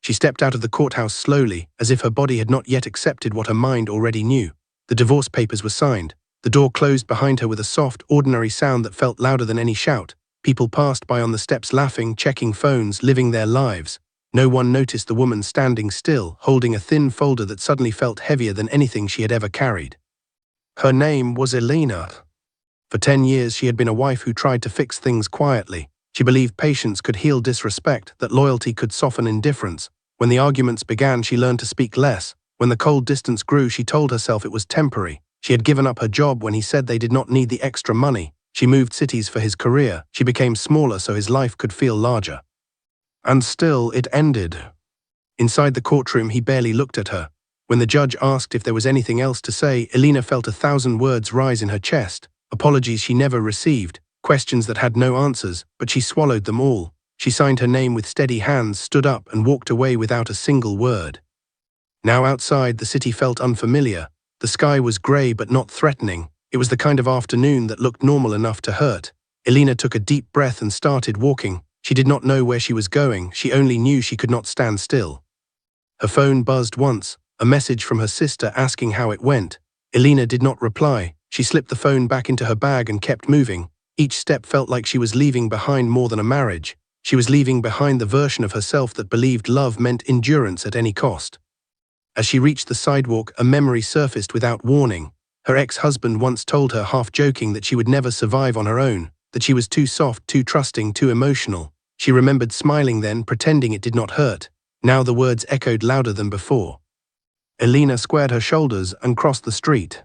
She stepped out of the courthouse slowly, as if her body had not yet accepted what her mind already knew. The divorce papers were signed. The door closed behind her with a soft, ordinary sound that felt louder than any shout. People passed by on the steps laughing, checking phones, living their lives. No one noticed the woman standing still, holding a thin folder that suddenly felt heavier than anything she had ever carried. Her name was Elena. For 10 years she had been a wife who tried to fix things quietly. She believed patience could heal disrespect, that loyalty could soften indifference. When the arguments began, she learned to speak less. When the cold distance grew, she told herself it was temporary. She had given up her job when he said they did not need the extra money. She moved cities for his career. She became smaller so his life could feel larger. And still, it ended. Inside the courtroom, he barely looked at her. When the judge asked if there was anything else to say, Elena felt 1,000 words rise in her chest. Apologies she never received, questions that had no answers, but she swallowed them all. She signed her name with steady hands, stood up, and walked away without a single word. Now outside, the city felt unfamiliar. The sky was grey but not threatening. It was the kind of afternoon that looked normal enough to hurt. Elena took a deep breath and started walking. She did not know where she was going. She only knew she could not stand still. Her phone buzzed once, a message from her sister asking how it went. Elena did not reply. She slipped the phone back into her bag and kept moving. Each step felt like she was leaving behind more than a marriage. She was leaving behind the version of herself that believed love meant endurance at any cost. As she reached the sidewalk, a memory surfaced without warning. Her ex-husband once told her, half joking, that she would never survive on her own, that she was too soft, too trusting, too emotional. She remembered smiling then, pretending it did not hurt. Now the words echoed louder than before. Elena squared her shoulders and crossed the street.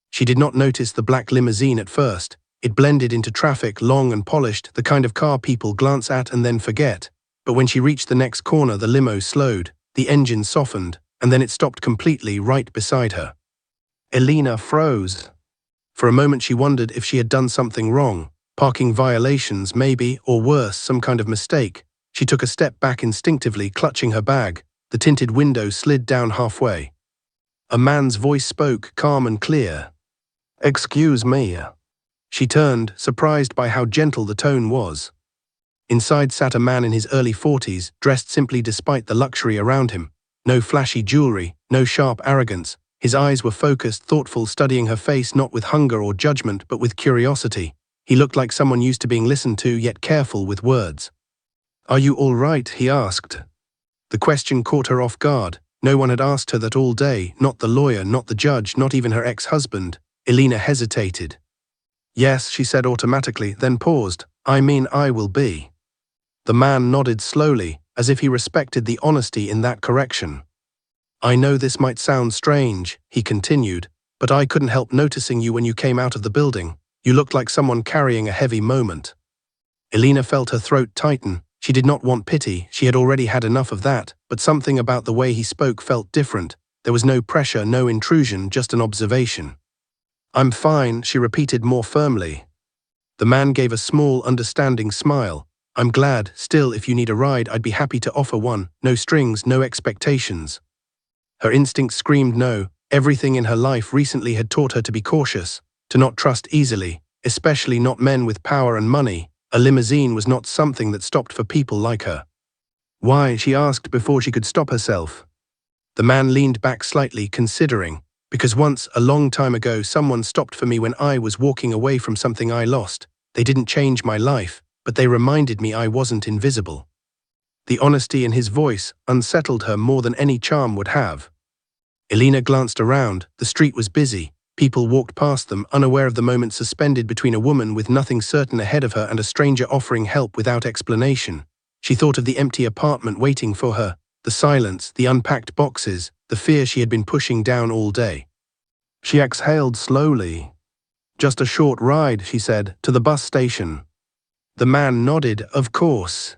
She did not notice the black limousine at first. It blended into traffic, long and polished, the kind of car people glance at and then forget. But when she reached the next corner, the limo slowed, the engine softened, and then it stopped completely right beside her. Elena froze. For a moment she wondered if she had done something wrong. Parking violations, maybe, or worse, some kind of mistake. She took a step back instinctively, clutching her bag. The tinted window slid down halfway. A man's voice spoke, calm and clear. "Excuse me." She turned, surprised by how gentle the tone was. Inside sat a man in his early 40s, dressed simply despite the luxury around him. No flashy jewelry, no sharp arrogance. His eyes were focused, thoughtful, studying her face not with hunger or judgment, but with curiosity. He looked like someone used to being listened to, yet careful with words. "Are you all right?" he asked. The question caught her off guard. No one had asked her that all day, not the lawyer, not the judge, not even her ex-husband. Elena hesitated. "Yes," she said automatically, then paused. I will be." The man nodded slowly, as if he respected the honesty in that correction. "I know this might sound strange," he continued, "but I couldn't help noticing you when you came out of the building. You looked like someone carrying a heavy moment." Elena felt her throat tighten. She did not want pity, she had already had enough of that, but something about the way he spoke felt different. There was no pressure, no intrusion, just an observation. "I'm fine," she repeated more firmly. The man gave a small, understanding smile. "I'm glad. Still, if you need a ride, I'd be happy to offer one. No strings, no expectations." Her instinct screamed no. Everything in her life recently had taught her to be cautious, to not trust easily, especially not men with power and money. A limousine was not something that stopped for people like her. "Why?" she asked before she could stop herself. The man leaned back slightly, considering. "Because once, a long time ago, someone stopped for me when I was walking away from something I lost. They didn't change my life, but they reminded me I wasn't invisible." The honesty in his voice unsettled her more than any charm would have. Elena glanced around. The street was busy. People walked past them, unaware of the moment suspended between a woman with nothing certain ahead of her and a stranger offering help without explanation. She thought of the empty apartment waiting for her, the silence, the unpacked boxes, the fear she had been pushing down all day. She exhaled slowly. "Just a short ride," she said, "to the bus station." The man nodded, "Of course."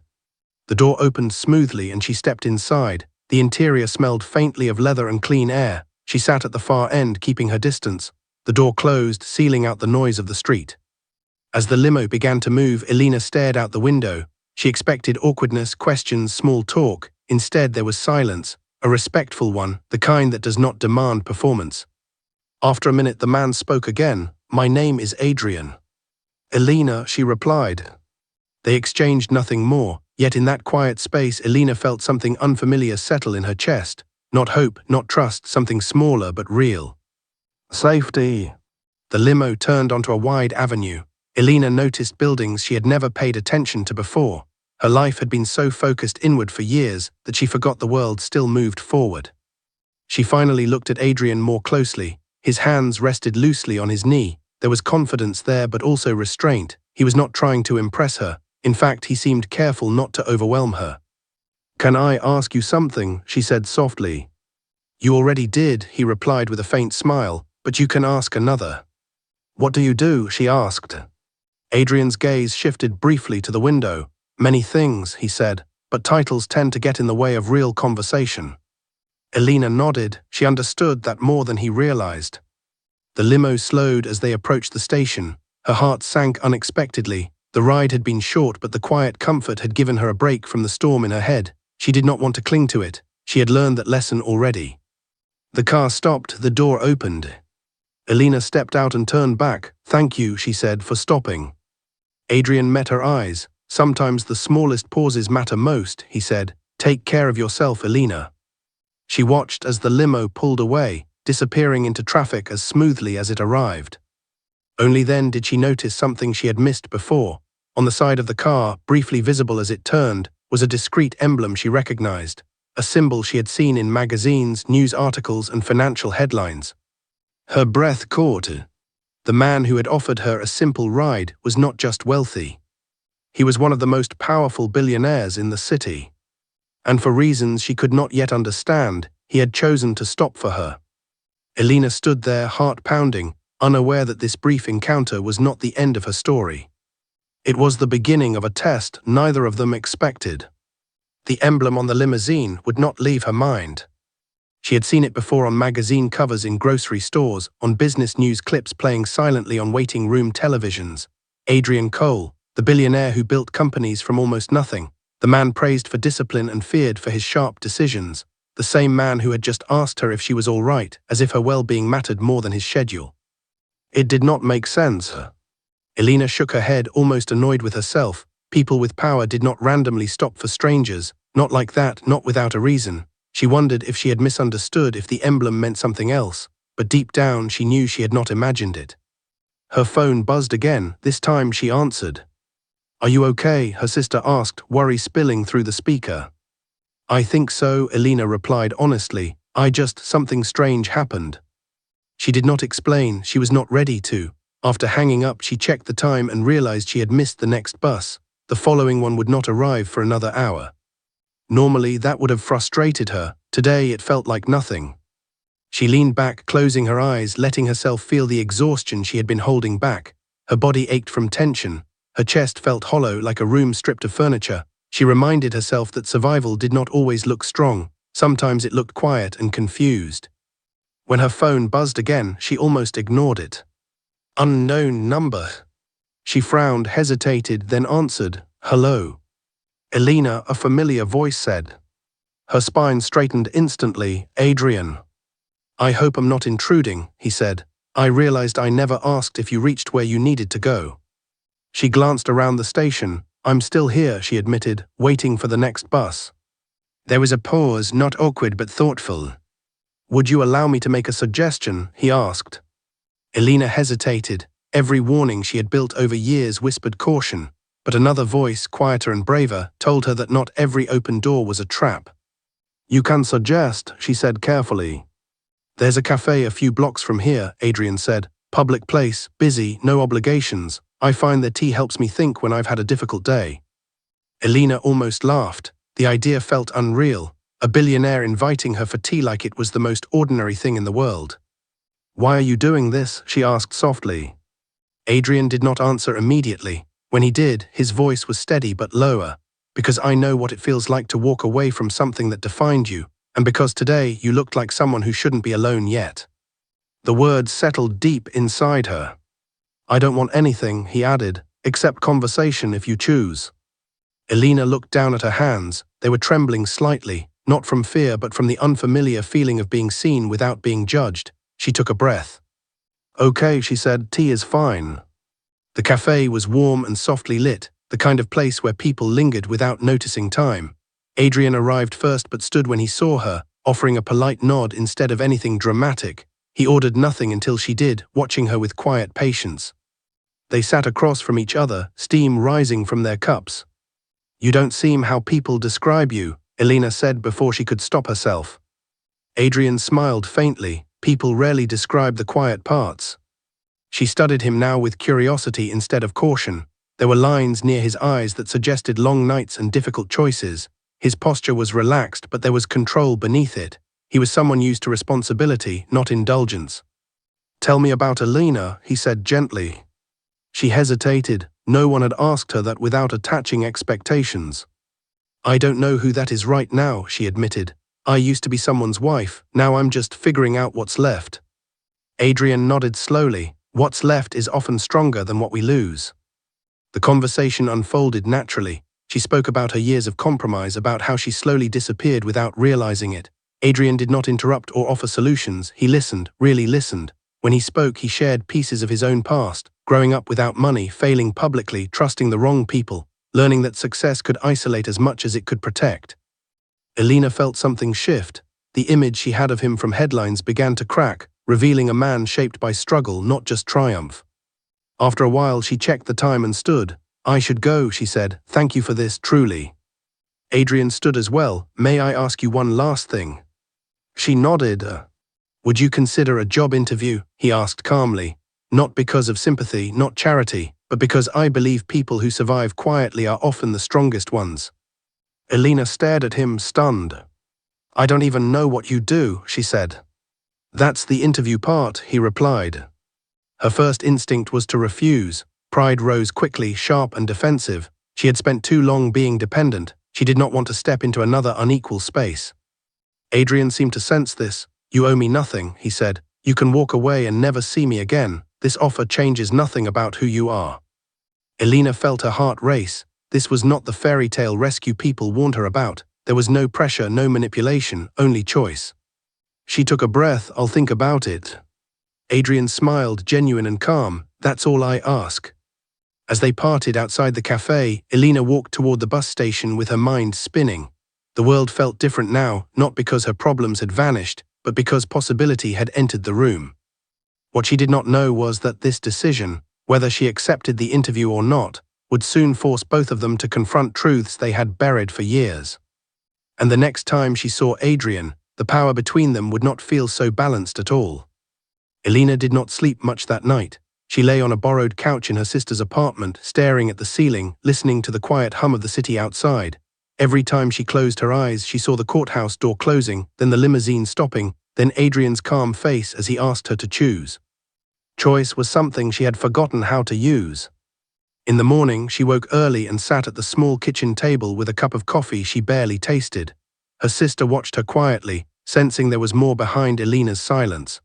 The door opened smoothly and she stepped inside. The interior smelled faintly of leather and clean air. She sat at the far end, keeping her distance. The door closed, sealing out the noise of the street. As the limo began to move, Elena stared out the window. She expected awkwardness, questions, small talk. Instead, there was silence, a respectful one, the kind that does not demand performance. After a minute, the man spoke again. "My name is Adrian." "Elena," she replied. They exchanged nothing more. Yet in that quiet space, Elena felt something unfamiliar settle in her chest. Not hope, not trust, something smaller but real. Safety. The limo turned onto a wide avenue. Elena noticed buildings she had never paid attention to before. Her life had been so focused inward for years that she forgot the world still moved forward. She finally looked at Adrian more closely. His hands rested loosely on his knee. There was confidence there but also restraint. He was not trying to impress her. In fact, he seemed careful not to overwhelm her. "Can I ask you something?" she said softly. "You already did," he replied with a faint smile, "but you can ask another." "What do you do?" she asked. Adrian's gaze shifted briefly to the window. "Many things," he said, "but titles tend to get in the way of real conversation." Elena nodded. She understood that more than he realized. The limo slowed as they approached the station. Her heart sank unexpectedly. The ride had been short, but the quiet comfort had given her a break from the storm in her head. She did not want to cling to it. She had learned that lesson already. The car stopped. The door opened. Elena stepped out and turned back. "Thank you," she said, "for stopping." Adrian met her eyes. "Sometimes the smallest pauses matter most," he said. "Take care of yourself, Elena." She watched as the limo pulled away, disappearing into traffic as smoothly as it arrived. Only then did she notice something she had missed before. On the side of the car, briefly visible as it turned, was a discreet emblem she recognized, a symbol she had seen in magazines, news articles, and financial headlines. Her breath caught. The man who had offered her a simple ride was not just wealthy. He was one of the most powerful billionaires in the city. And for reasons she could not yet understand, he had chosen to stop for her. Elena stood there, heart pounding, unaware that this brief encounter was not the end of her story. It was the beginning of a test neither of them expected. The emblem on the limousine would not leave her mind. She had seen it before on magazine covers in grocery stores, on business news clips playing silently on waiting room televisions. Adrian Cole, the billionaire who built companies from almost nothing, the man praised for discipline and feared for his sharp decisions, the same man who had just asked her if she was all right, as if her well-being mattered more than his schedule. It did not make sense. Elena shook her head, almost annoyed with herself. People with power did not randomly stop for strangers, not like that, not without a reason. She wondered if she had misunderstood, if the emblem meant something else, but deep down she knew she had not imagined it. Her phone buzzed again. This time she answered. "Are you okay?" her sister asked, worry spilling through the speaker. "I think so," Elena replied honestly. Something strange happened." She did not explain. She was not ready to. After hanging up, she checked the time and realized she had missed the next bus. The following one would not arrive for another hour. Normally, that would have frustrated her. Today, it felt like nothing. She leaned back, closing her eyes, letting herself feel the exhaustion she had been holding back. Her body ached from tension. Her chest felt hollow, like a room stripped of furniture. She reminded herself that survival did not always look strong. Sometimes it looked quiet and confused. When her phone buzzed again, she almost ignored it. Unknown number. She frowned, hesitated, then answered, "Hello." "Elena," a familiar voice said. Her spine straightened instantly. "Adrian." "I hope I'm not intruding," he said. "I realized I never asked if you reached where you needed to go." She glanced around the station. "I'm still here," she admitted, waiting for the next bus. There was a pause, not awkward but thoughtful. "Would you allow me to make a suggestion?" he asked. Elena hesitated. Every warning she had built over years whispered caution, but another voice, quieter and braver, told her that not every open door was a trap. "You can suggest," she said carefully. "There's a cafe a few blocks from here," Adrian said. "Public place, busy, no obligations. I find their tea helps me think when I've had a difficult day." Elena almost laughed. The idea felt unreal. A billionaire inviting her for tea like it was the most ordinary thing in the world. "Why are you doing this?" she asked softly. Adrian did not answer immediately. When he did, his voice was steady but lower. "Because I know what it feels like to walk away from something that defined you, and because today you looked like someone who shouldn't be alone yet." The words settled deep inside her. "I don't want anything," he added, "except conversation if you choose." Elena looked down at her hands. They were trembling slightly, not from fear but from the unfamiliar feeling of being seen without being judged. She took a breath. "Okay," she said, "tea is fine." The cafe was warm and softly lit. the kind of place where people lingered without noticing time. Adrian arrived first but stood when he saw her, offering a polite nod instead of anything dramatic. He ordered nothing until she did, watching her with quiet patience. They sat across from each other, steam rising from their cups. "You don't seem how people describe you," Elena said before she could stop herself. Adrian smiled faintly. "People rarely describe the quiet parts." She studied him now with curiosity instead of caution. There were lines near his eyes that suggested long nights and difficult choices. His posture was relaxed, but there was control beneath it. He was someone used to responsibility, not indulgence. "Tell me about Elena," he said gently. She hesitated. No one had asked her that without attaching expectations. "I don't know who that is right now," she admitted. "I used to be someone's wife, now I'm just figuring out what's left." Adrian nodded slowly. "What's left is often stronger than what we lose." The conversation unfolded naturally. She spoke about her years of compromise, about how she slowly disappeared without realizing it. Adrian did not interrupt or offer solutions. He listened, really listened. When he spoke, he shared pieces of his own past, growing up without money, failing publicly, trusting the wrong people, learning that success could isolate as much as it could protect. Elena felt something shift. The image she had of him from headlines began to crack, revealing a man shaped by struggle, not just triumph. After a while, she checked the time and stood. "I should go," she said. "Thank you for this, truly." Adrian stood as well. "May I ask you one last thing?" She nodded. "Would you consider a job interview?" he asked calmly. "Not because of sympathy, not charity, but because I believe people who survive quietly are often the strongest ones." Elena stared at him, stunned. "I don't even know what you do," she said. "That's the interview part," he replied. Her first instinct was to refuse. Pride rose quickly, sharp and defensive. She had spent too long being dependent. She did not want to step into another unequal space. Adrian seemed to sense this. "You owe me nothing," he said. "You can walk away and never see me again. This offer changes nothing about who you are." Elena felt her heart race. This was not the fairy tale rescue people warned her about. There was no pressure, no manipulation, only choice. She took a breath. "I'll think about it." Adrian smiled, genuine and calm. "That's all I ask." As they parted outside the cafe, Elena walked toward the bus station with her mind spinning. The world felt different now, not because her problems had vanished, but because possibility had entered the room. What she did not know was that this decision, whether she accepted the interview or not, would soon force both of them to confront truths they had buried for years. And the next time she saw Adrian, the power between them would not feel so balanced at all. Elena did not sleep much that night. She lay on a borrowed couch in her sister's apartment, staring at the ceiling, listening to the quiet hum of the city outside. Every time she closed her eyes, she saw the courthouse door closing, then the limousine stopping, then Adrian's calm face as he asked her to choose. Choice was something she had forgotten how to use. In the morning, she woke early and sat at the small kitchen table with a cup of coffee she barely tasted. Her sister watched her quietly, sensing there was more behind Elena's silence.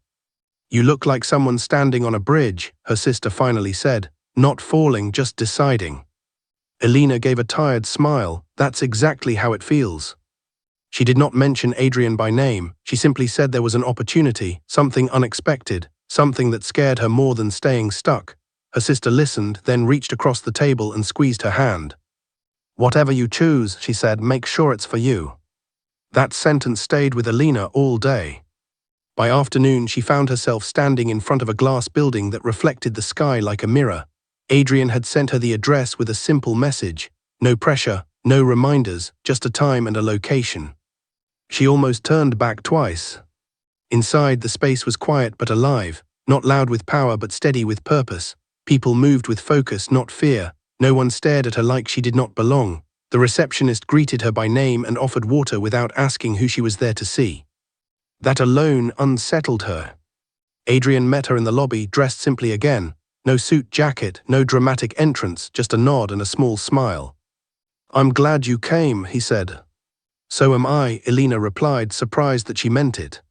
"You look like someone standing on a bridge," her sister finally said. "Not falling, just deciding." Elena gave a tired smile. "That's exactly how it feels." She did not mention Adrian by name. She simply said there was an opportunity, something unexpected, something that scared her more than staying stuck. Her sister listened, then reached across the table and squeezed her hand. "Whatever you choose," she said, "make sure it's for you." That sentence stayed with Elena all day. By afternoon, she found herself standing in front of a glass building that reflected the sky like a mirror. Adrian had sent her the address with a simple message. No pressure, no reminders, just a time and a location. She almost turned back twice. Inside, the space was quiet but alive, not loud with power but steady with purpose. People moved with focus, not fear. No one stared at her like she did not belong. The receptionist greeted her by name and offered water without asking who she was there to see. That alone unsettled her. Adrian met her in the lobby, dressed simply again. No suit jacket, no dramatic entrance, just a nod and a small smile. "I'm glad you came," he said. "So am I," Elena replied, surprised that she meant it.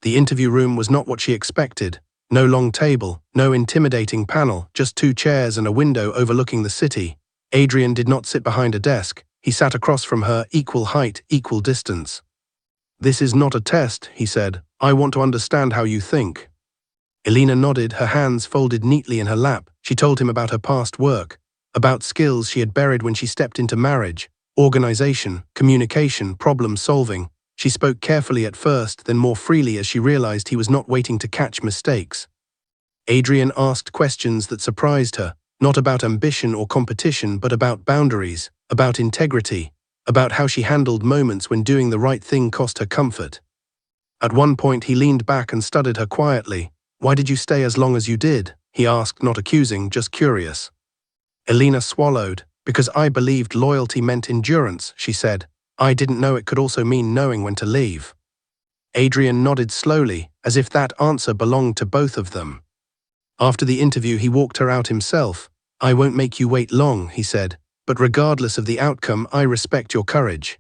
The interview room was not what she expected. No long table, no intimidating panel, just 2 chairs and a window overlooking the city. Adrian did not sit behind a desk. He sat across from her, equal height, equal distance. "This is not a test," he said. "I want to understand how you think." Elena nodded, her hands folded neatly in her lap. She told him about her past work. about skills she had buried when she stepped into marriage, organization, communication, problem-solving. She spoke carefully at first, then more freely as she realized he was not waiting to catch mistakes. Adrian asked questions that surprised her, not about ambition or competition but about boundaries, about integrity, about how she handled moments when doing the right thing cost her comfort. At one point he leaned back and studied her quietly. "Why did you stay as long as you did?" he asked, not accusing, just curious. Elena swallowed. "Because I believed loyalty meant endurance," she said. "I didn't know it could also mean knowing when to leave." Adrian nodded slowly, as if that answer belonged to both of them. After the interview he walked her out himself. "I won't make you wait long," he said, "but regardless of the outcome, I respect your courage."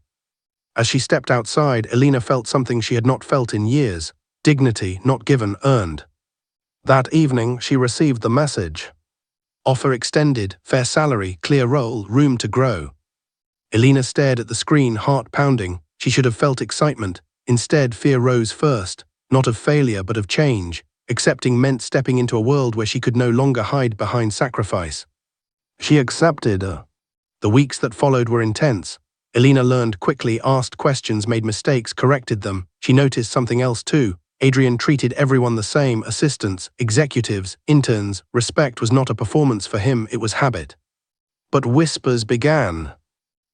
As she stepped outside, Elena felt something she had not felt in years: dignity not given, earned. That evening she received the message. Offer extended, fair salary, clear role, room to grow. Elena stared at the screen, heart pounding. She should have felt excitement. Instead, fear rose first, not of failure but of change. Accepting meant stepping into a world where she could no longer hide behind sacrifice. She accepted. The weeks that followed were intense. Elena learned quickly, asked questions, made mistakes, corrected them. She noticed something else too. Adrian treated everyone the same: assistants, executives, interns. Respect was not a performance for him, it was habit. But whispers began.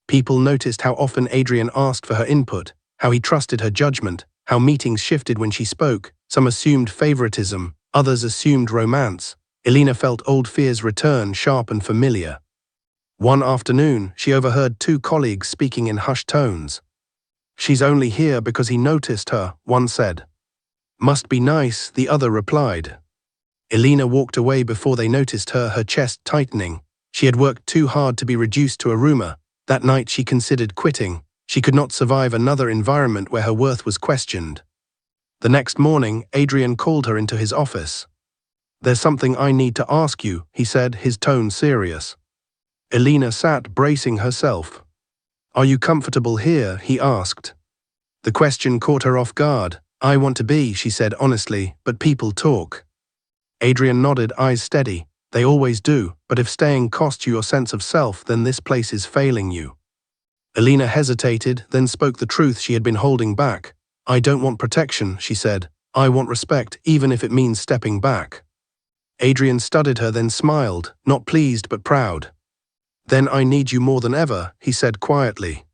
People noticed how often Adrian asked for her input, how he trusted her judgment, how meetings shifted when she spoke. Some assumed favoritism, others assumed romance. Elena felt old fears return, sharp and familiar. One afternoon, she overheard two colleagues speaking in hushed tones. "She's only here because he noticed her," one said. "Must be nice," the other replied. Elena walked away before they noticed her, her chest tightening. She had worked too hard to be reduced to a rumor. That night she considered quitting. She could not survive another environment where her worth was questioned. The next morning, Adrian called her into his office. "There's something I need to ask you," he said, his tone serious. Elena sat, bracing herself. "Are you comfortable here?" he asked. The question caught her off guard. "I want to be," she said honestly, "but people talk." Adrian nodded, eyes steady. "They always do, but if staying costs you your sense of self, then this place is failing you." Elena hesitated, then spoke the truth she had been holding back. "I don't want protection," she said. "I want respect, even if it means stepping back." Adrian studied her, then smiled, not pleased but proud. "Then I need you more than ever," he said quietly.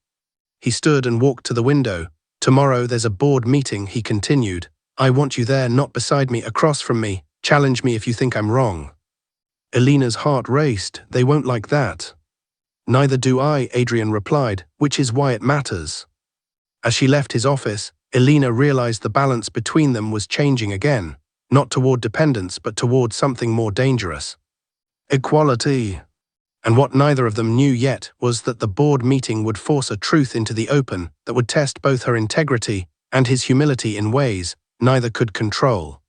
He stood and walked to the window. "Tomorrow there's a board meeting," he continued. "I want you there, not beside me, across from me. Challenge me if you think I'm wrong." Elena's heart raced. "They won't like that." "Neither do I," Adrian replied, "which is why it matters." As she left his office, Elena realized the balance between them was changing again, not toward dependence but toward something more dangerous: equality. And what neither of them knew yet was that the board meeting would force a truth into the open that would test both her integrity and his humility in ways neither could control.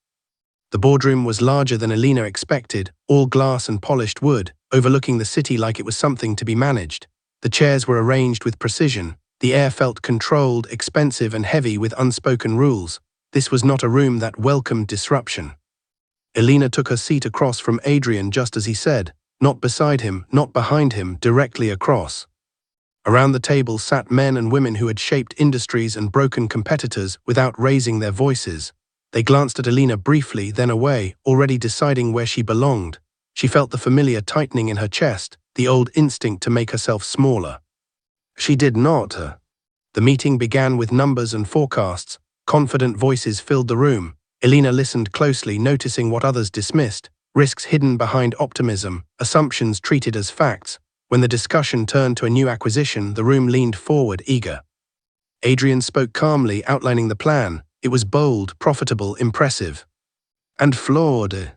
The boardroom was larger than Elena expected, all glass and polished wood, overlooking the city like it was something to be managed. The chairs were arranged with precision. The air felt controlled, expensive and heavy with unspoken rules. This was not a room that welcomed disruption. Elena took her seat across from Adrian just as he said, not beside him, not behind him, directly across. Around the table sat men and women who had shaped industries and broken competitors without raising their voices. They glanced at Elena briefly, then away, already deciding where she belonged. She felt the familiar tightening in her chest, the old instinct to make herself smaller. She did not. The meeting began with numbers and forecasts. Confident voices filled the room. Elena listened closely, noticing what others dismissed: risks hidden behind optimism, assumptions treated as facts. When the discussion turned to a new acquisition, the room leaned forward, eager. Adrian spoke calmly, outlining the plan. It was bold, profitable, impressive. And flawed.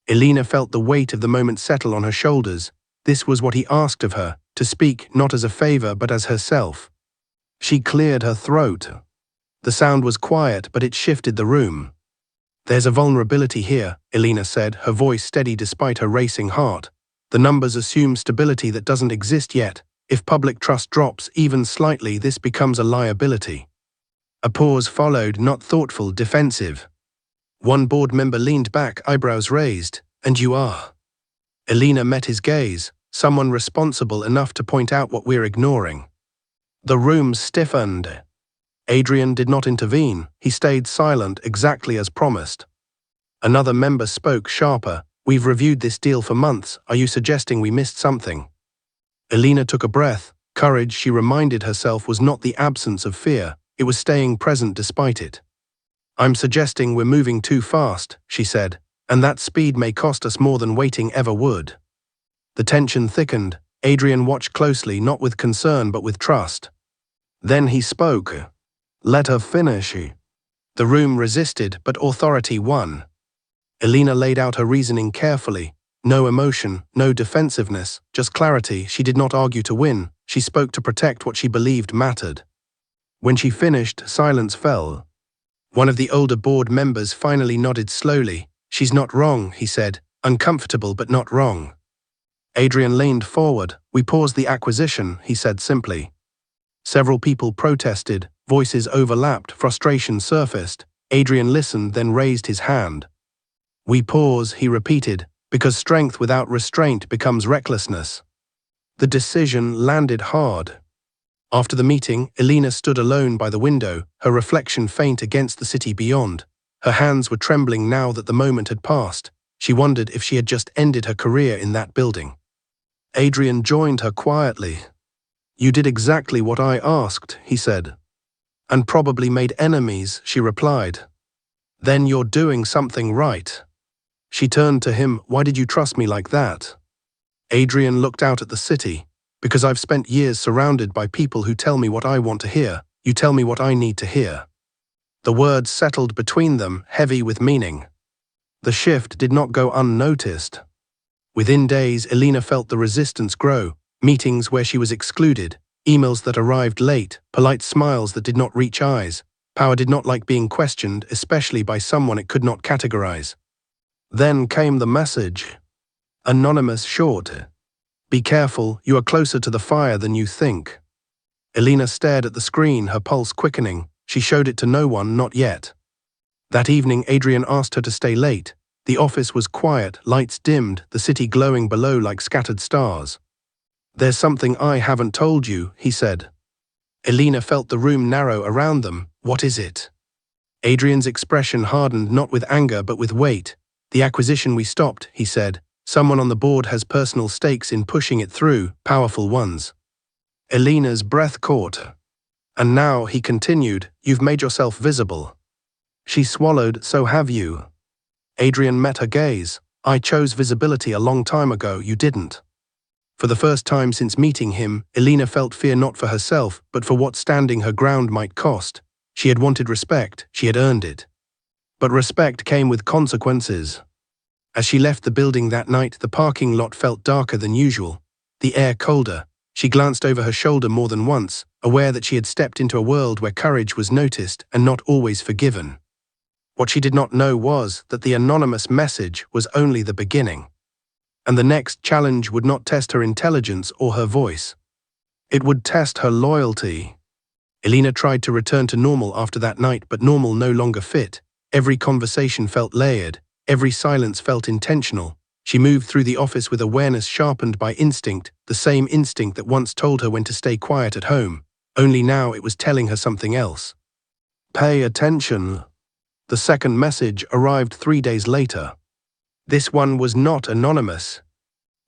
Elena felt the weight of the moment settle on her shoulders. This was what he asked of her, to speak not as a favor but as herself. She cleared her throat. The sound was quiet, but it shifted the room. "There's a vulnerability here," Elena said, her voice steady despite her racing heart. "The numbers assume stability that doesn't exist yet. If public trust drops even slightly, this becomes a liability." A pause followed, not thoughtful, defensive. One board member leaned back, eyebrows raised. "And you are?" Elena met his gaze. Someone responsible enough to point out what we're ignoring. The room stiffened. Adrian did not intervene. He stayed silent, exactly as promised. Another member spoke sharper. We've reviewed this deal for months. Are you suggesting we missed something? Elena took a breath. Courage, she reminded herself, was not the absence of fear. It was staying present despite it. I'm suggesting we're moving too fast, she said, and that speed may cost us more than waiting ever would. The tension thickened. Adrian watched closely, not with concern but with trust. Then he spoke. Let her finish. The room resisted, but authority won. Elena laid out her reasoning carefully. No emotion, no defensiveness, just clarity. She did not argue to win. She spoke to protect what she believed mattered. When she finished, silence fell. One of the older board members finally nodded slowly. She's not wrong, he said, uncomfortable but not wrong. Adrian leaned forward. We paused the acquisition, he said simply. Several people protested, voices overlapped, frustration surfaced. Adrian listened, then raised his hand. We pause, he repeated, because strength without restraint becomes recklessness. The decision landed hard. After the meeting, Elena stood alone by the window, her reflection faint against the city beyond. Her hands were trembling now that the moment had passed. She wondered if she had just ended her career in that building. Adrian joined her quietly. You did exactly what I asked, he said. And probably made enemies, she replied. Then you're doing something right. She turned to him. Why did you trust me like that? Adrian looked out at the city. Because I've spent years surrounded by people who tell me what I want to hear. You tell me what I need to hear. The words settled between them, heavy with meaning. The shift did not go unnoticed. Within days, Elena felt the resistance grow. Meetings where she was excluded, emails that arrived late, polite smiles that did not reach eyes. Power did not like being questioned, especially by someone it could not categorize. Then came the message. Anonymous, short. Be careful, you are closer to the fire than you think. Elena stared at the screen, her pulse quickening. She showed it to no one, not yet. That evening, Adrian asked her to stay late. The office was quiet, lights dimmed, the city glowing below like scattered stars. There's something I haven't told you, he said. Elena felt the room narrow around them. What is it? Adrian's expression hardened, not with anger but with weight. The acquisition we stopped, he said. Someone on the board has personal stakes in pushing it through, powerful ones. Elena's breath caught. And now, he continued, you've made yourself visible. She swallowed. So have you. Adrian met her gaze. I chose visibility a long time ago, you didn't. For the first time since meeting him, Elena felt fear not for herself, but for what standing her ground might cost. She had wanted respect, she had earned it. But respect came with consequences. As she left the building that night, the parking lot felt darker than usual, the air colder. She glanced over her shoulder more than once, aware that she had stepped into a world where courage was noticed and not always forgiven. What she did not know was that the anonymous message was only the beginning. And the next challenge would not test her intelligence or her voice. It would test her loyalty. Elena tried to return to normal after that night, but normal no longer fit. Every conversation felt layered. Every silence felt intentional. She moved through the office with awareness sharpened by instinct, the same instinct that once told her when to stay quiet at home. Only now it was telling her something else. Pay attention. The second message arrived 3 days later. This one was not anonymous.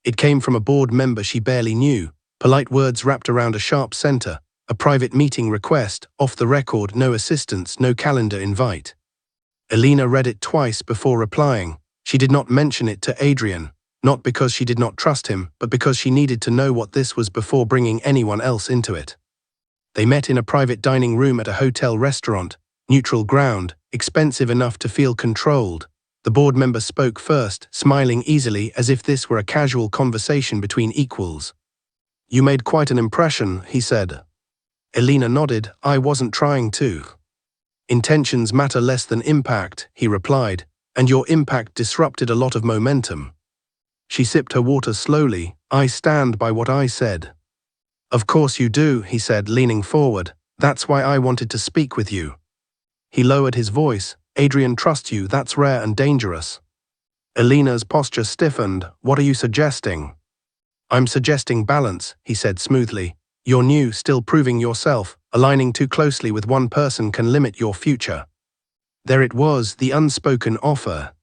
It came from a board member she barely knew, polite words wrapped around a sharp center, a private meeting request, off the record, no assistance, no calendar invite. Elena read it twice before replying. She did not mention it to Adrian, not because she did not trust him, but because she needed to know what this was before bringing anyone else into it. They met in a private dining room at a hotel restaurant, neutral ground, expensive enough to feel controlled. The board member spoke first, smiling easily as if this were a casual conversation between equals. You made quite an impression, he said. Elena nodded. I wasn't trying to. Intentions matter less than impact, he replied, and your impact disrupted a lot of momentum. She sipped her water slowly. I stand by what I said. Of course you do, he said, leaning forward. That's why I wanted to speak with you. He lowered his voice. Adrian trusts you, that's rare and dangerous. Elena's posture stiffened. What are you suggesting? I'm suggesting balance, he said smoothly. You're new, still proving yourself. Aligning too closely with one person can limit your future. There it was, the unspoken offer.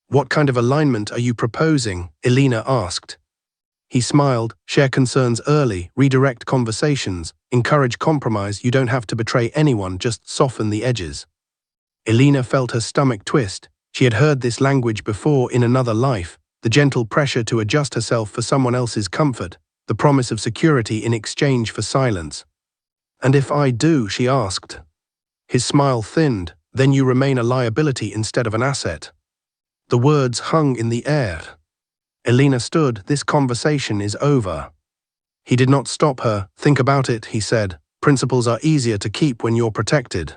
What kind of alignment are you proposing? Elena asked. He smiled. Share concerns early, redirect conversations, encourage compromise. You don't have to betray anyone, just soften the edges. Elena felt her stomach twist. She had heard this language before in another life, the gentle pressure to adjust herself for someone else's comfort, the promise of security in exchange for silence. And if I do, she asked. His smile thinned. Then you remain a liability instead of an asset. The words hung in the air. Elena stood. This conversation is over. He did not stop her. Think about it, he said. Principles are easier to keep when you're protected.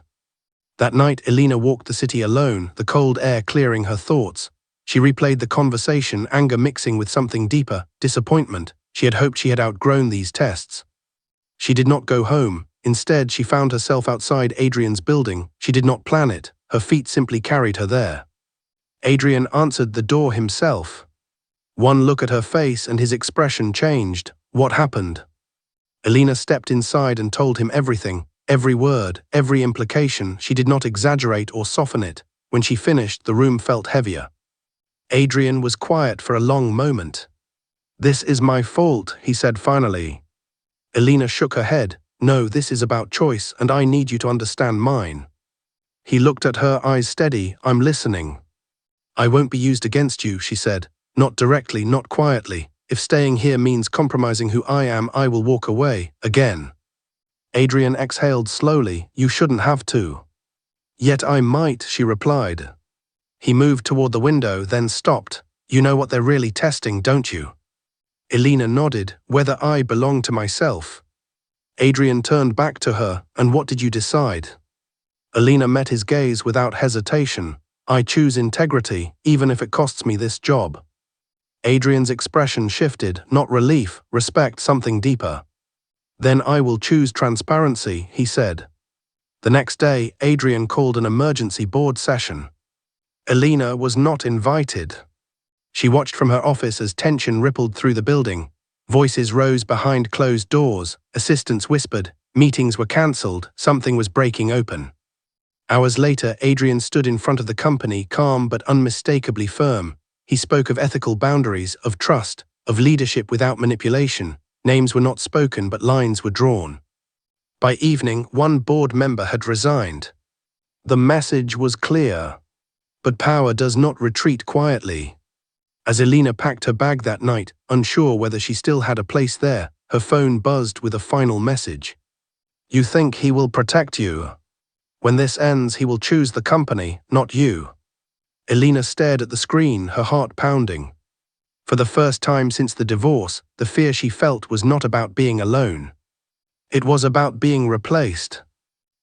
That night, Elena walked the city alone, the cold air clearing her thoughts. She replayed the conversation, anger mixing with something deeper, disappointment. She had hoped she had outgrown these tests. She did not go home. Instead, she found herself outside Adrian's building. She did not plan it. Her feet simply carried her there. Adrian answered the door himself. One look at her face and his expression changed. What happened? Elena stepped inside and told him everything. Every word, every implication. She did not exaggerate or soften it. When she finished, the room felt heavier. Adrian was quiet for a long moment. This is my fault, he said finally. Elena shook her head. No, this is about choice, and I need you to understand mine. He looked at her, eyes steady. I'm listening. I won't be used against you, she said. Not directly, not quietly. If staying here means compromising who I am, I will walk away, again. Adrian exhaled slowly. You shouldn't have to. Yet I might, she replied. He moved toward the window, then stopped. You know what they're really testing, don't you? Elena nodded. Whether I belong to myself. Adrian turned back to her. And what did you decide? Elena met his gaze without hesitation. I choose integrity, even if it costs me this job. Adrian's expression shifted, not relief, respect, something deeper. Then I will choose transparency, he said. The next day, Adrian called an emergency board session. Elena was not invited. She watched from her office as tension rippled through the building. Voices rose behind closed doors, assistants whispered, meetings were cancelled, something was breaking open. Hours later, Adrian stood in front of the company, calm but unmistakably firm. He spoke of ethical boundaries, of trust, of leadership without manipulation. Names were not spoken, but lines were drawn. By evening, one board member had resigned. The message was clear. But power does not retreat quietly. As Elena packed her bag that night, unsure whether she still had a place there, her phone buzzed with a final message. You think he will protect you? When this ends, he will choose the company, not you. Elena stared at the screen, her heart pounding. For the first time since the divorce, the fear she felt was not about being alone. It was about being replaced.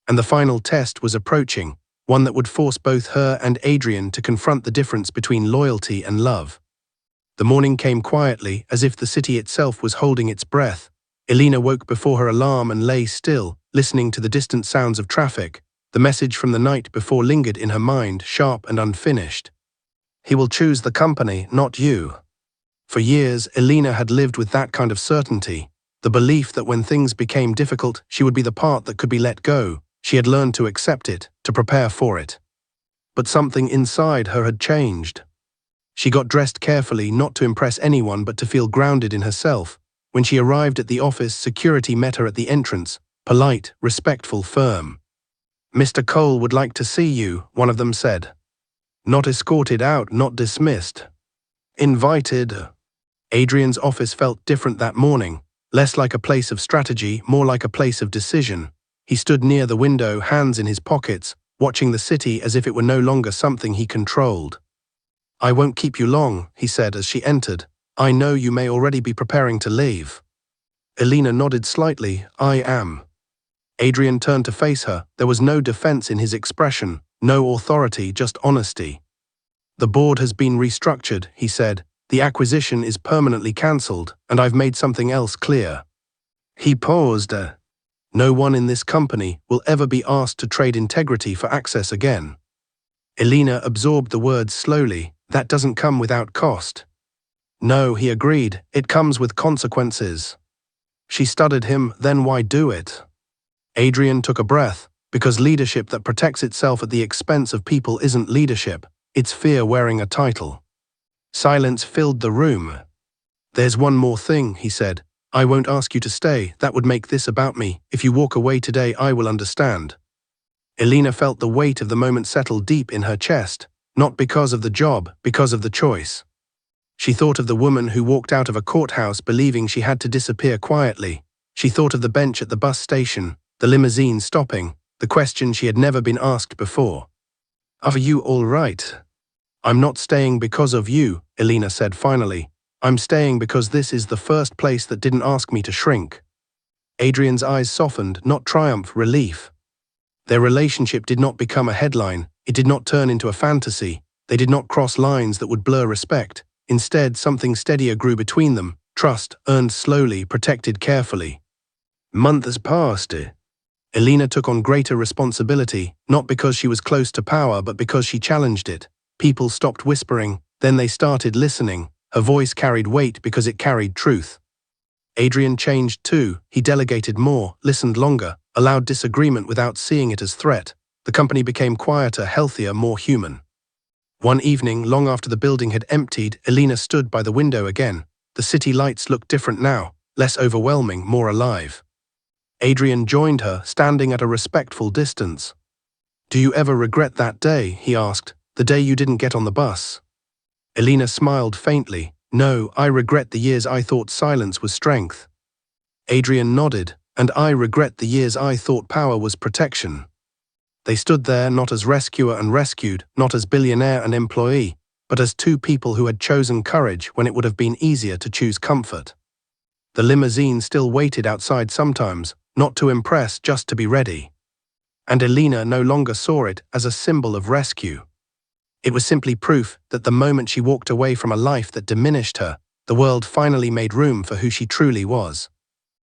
And the final test was approaching, one that would force both her and Adrian to confront the difference between loyalty and love. The morning came quietly, as if the city itself was holding its breath. Elena woke before her alarm and lay still, listening to the distant sounds of traffic. The message from the night before lingered in her mind, sharp and unfinished. He will choose the company, not you. For years, Elena had lived with that kind of certainty, the belief that when things became difficult, she would be the part that could be let go. She had learned to accept it, to prepare for it. But something inside her had changed. She got dressed carefully, not to impress anyone but to feel grounded in herself. When she arrived at the office, security met her at the entrance, polite, respectful, firm. Mr. Cole would like to see you, one of them said. Not escorted out, not dismissed. Invited. Adrian's office felt different that morning, less like a place of strategy, more like a place of decision. He stood near the window, hands in his pockets, watching the city as if it were no longer something he controlled. I won't keep you long, he said as she entered. I know you may already be preparing to leave. Elena nodded slightly. I am. Adrian turned to face her. There was no defense in his expression, no authority, just honesty. The board has been restructured, he said. The acquisition is permanently cancelled, and I've made something else clear. He paused. No one in this company will ever be asked to trade integrity for access again. Elena absorbed the words slowly. That doesn't come without cost. No, he agreed, it comes with consequences. She studied him, then why do it? Adrian took a breath, because leadership that protects itself at the expense of people isn't leadership, it's fear wearing a title. Silence filled the room. There's one more thing, he said. I won't ask you to stay, that would make this about me. If you walk away today, I will understand. Elena felt the weight of the moment settle deep in her chest, not because of the job, because of the choice. She thought of the woman who walked out of a courthouse believing she had to disappear quietly. She thought of the bench at the bus station, the limousine stopping, the question she had never been asked before. Are you all right? I'm not staying because of you, Elena said finally. I'm staying because this is the first place that didn't ask me to shrink. Adrian's eyes softened, not triumph, relief. Their relationship did not become a headline, it did not turn into a fantasy, they did not cross lines that would blur respect. Instead, something steadier grew between them, trust, earned slowly, protected carefully. Months passed. Elena took on greater responsibility, not because she was close to power but because she challenged it. People stopped whispering, then they started listening. Her voice carried weight because it carried truth. Adrian changed too, he delegated more, listened longer, allowed disagreement without seeing it as threat. The company became quieter, healthier, more human. One evening, long after the building had emptied, Elena stood by the window again. The city lights looked different now, less overwhelming, more alive. Adrian joined her, standing at a respectful distance. Do you ever regret that day, he asked, the day you didn't get on the bus? Elena smiled faintly. No, I regret the years I thought silence was strength. Adrian nodded, and I regret the years I thought power was protection. They stood there not as rescuer and rescued, not as billionaire and employee, but as two people who had chosen courage when it would have been easier to choose comfort. The limousine still waited outside sometimes, not to impress, just to be ready. And Elena no longer saw it as a symbol of rescue. It was simply proof that the moment she walked away from a life that diminished her, the world finally made room for who she truly was.